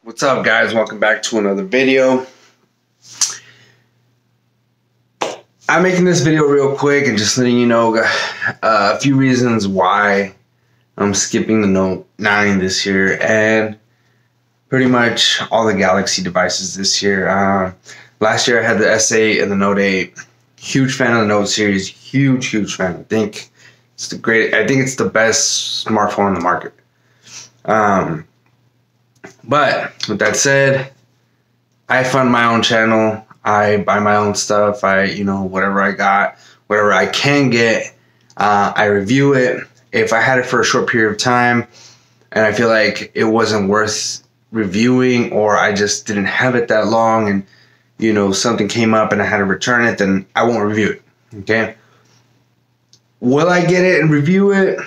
What's up, guys? Welcome back to another video. I'm making this video real quick and just letting you know a few reasons why I'm skipping the Note 9 this year and pretty much all the Galaxy devices this year. Last year I had the S8 and the Note 8. Huge fan of the Note series. Huge fan. I think it's the best smartphone on the market. But with that said, I fund my own channel. I buy my own stuff. Whatever I got, whatever I can get, I review it. If I had it for a short period of time and I feel like it wasn't worth reviewing, or I just didn't have it that long and, something came up and I had to return it, then I won't review it. Okay. Will I get it and review it?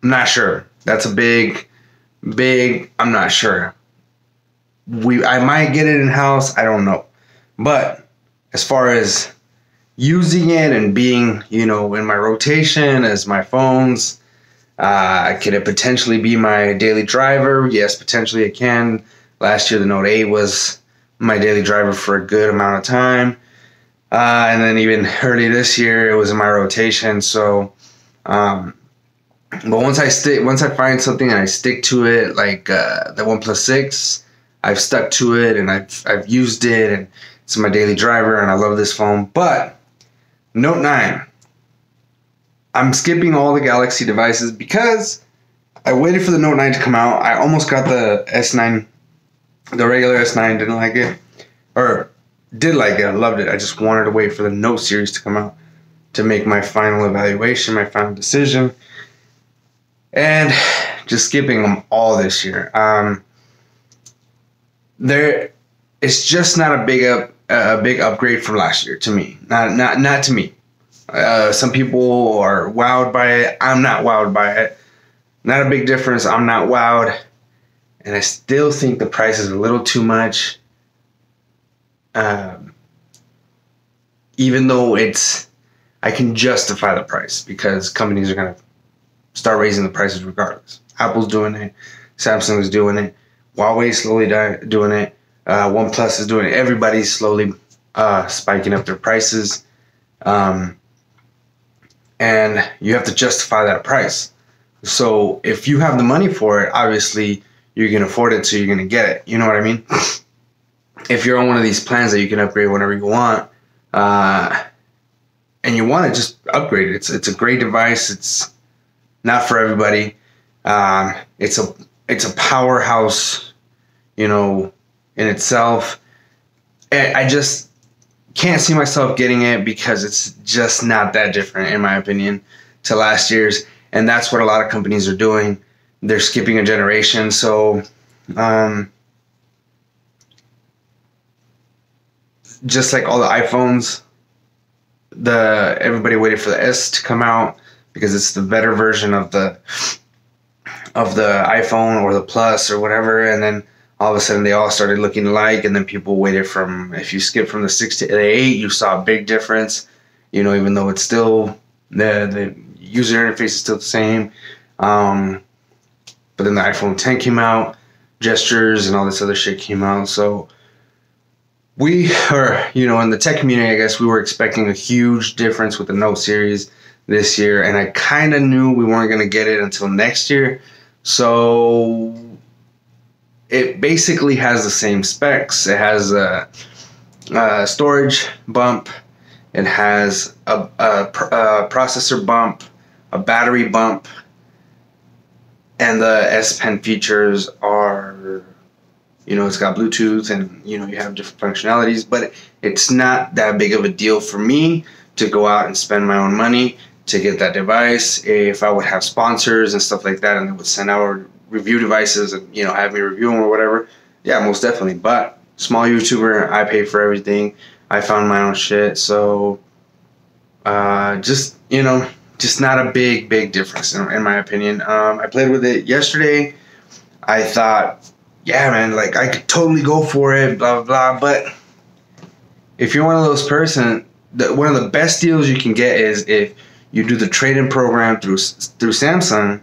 I'm not sure. That's a big, I'm not sure. I might get it in-house, I don't know. But as far as using it and being, in my rotation as my phones, could it potentially be my daily driver? Yes, potentially it can. Last year the Note 8 was my daily driver for a good amount of time. And then even early this year it was in my rotation. So but once I find something and I stick to it, like the OnePlus 6, I've stuck to it and I've used it and it's my daily driver and I love this phone. But Note 9, I'm skipping all the Galaxy devices because I waited for the Note 9 to come out. I almost got the S9, the regular S9, didn't like it, or did like it, I loved it. I just wanted to wait for the Note series to come out to make my final evaluation, my final decision. And just skipping them all this year. It's just not a big upgrade from last year to me. Not to me. Some people are wowed by it. I'm not wowed by it. Not a big difference. I'm not wowed, and I still think the price is a little too much. Even though I can justify the price because companies are gonna start raising the prices regardless. Apple's doing it. Samsung is doing it. Huawei's slowly doing it. OnePlus is doing it. Everybody's slowly spiking up their prices. And you have to justify that price. So if you have the money for it, obviously you can afford it, so you're going to get it. You know what I mean? If you're on one of these plans that you can upgrade whenever you want, and you want to just upgrade it, it's a great device. It's not for everybody. It's a powerhouse, in itself. And I just can't see myself getting it because it's just not that different, in my opinion, to last year's. And that's what a lot of companies are doing. They're skipping a generation. So, just like all the iPhones, everybody waited for the S to come out because it's the better version of the iPhone or the Plus or whatever, and then all of a sudden they all started looking alike, and then people waited if you skip from the 6 to the 8, you saw a big difference, even though it's still, the user interface is still the same, but then the iPhone 10 came out, gestures and all this other shit came out, so we are, in the tech community, I guess we were expecting a huge difference with the Note series this year, and I kind of knew we weren't going to get it until next year. So it basically has the same specs. It has a storage bump. It has a processor bump, a battery bump, and the S Pen features are, it's got Bluetooth and, you have different functionalities, but it's not that big of a deal for me to go out and spend my own money to get that device. If I would have sponsors and stuff like that and they would send out review devices and, have me review them or whatever, yeah, most definitely. But small YouTuber, I pay for everything. I found my own shit. So just not a big difference in my opinion. I played with it yesterday. I thought, yeah, man, like I could totally go for it, blah, blah, blah. But if you're one of those one of the best deals you can get is if you do the trade-in program through Samsung,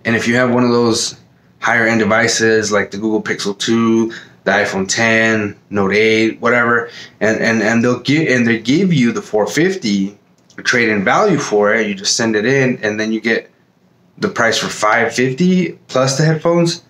and if you have one of those higher end devices like the Google Pixel 2, the iPhone 10, Note 8, whatever, and they give you the 450 trade-in value for it. You just send it in, and then you get the price for 550 plus the headphones.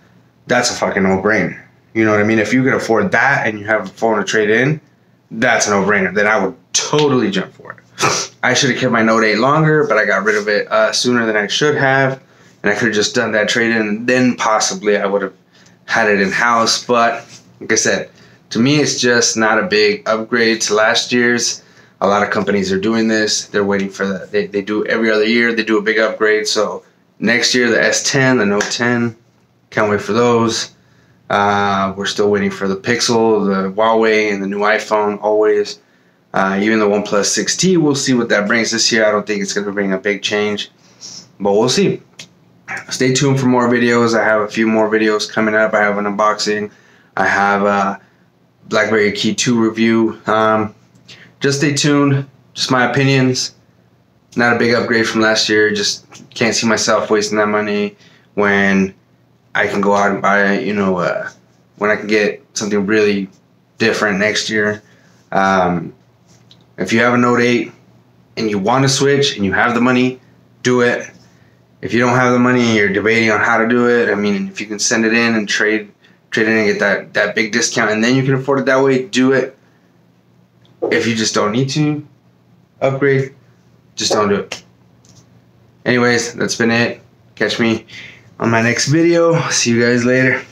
That's a fucking no-brainer. You know what I mean? If you can afford that and you have a phone to trade in, that's a no-brainer. Then I would totally jump for it. I should have kept my Note 8 longer, but I got rid of it sooner than I should have, and I could have just done that trade-in, and then possibly I would have had it in-house. But like I said, to me, it's just not a big upgrade to last year's. A lot of companies are doing this. They're waiting for that. They do every other year. They do a big upgrade. So next year, the S10, the Note 10, can't wait for those. We're still waiting for the Pixel, the Huawei, and the new iPhone always. Even the OnePlus 6T, we'll see what that brings this year. I don't think it's going to bring a big change, but we'll see. Stay tuned for more videos. I have a few more videos coming up. I have an unboxing. I have a BlackBerry Key 2 review. Just stay tuned. Just my opinions. Not a big upgrade from last year. Just can't see myself wasting that money when I can go out and buy, when I can get something really different next year. If you have a Note 8 and you want to switch and you have the money, do it. If you don't have the money and you're debating on how to do it, I mean, if you can send it in and trade in and get that big discount, and then you can afford it that way, do it. If you just don't need to upgrade, just don't do it. Anyways, that's been it. Catch me on my next video. See you guys later.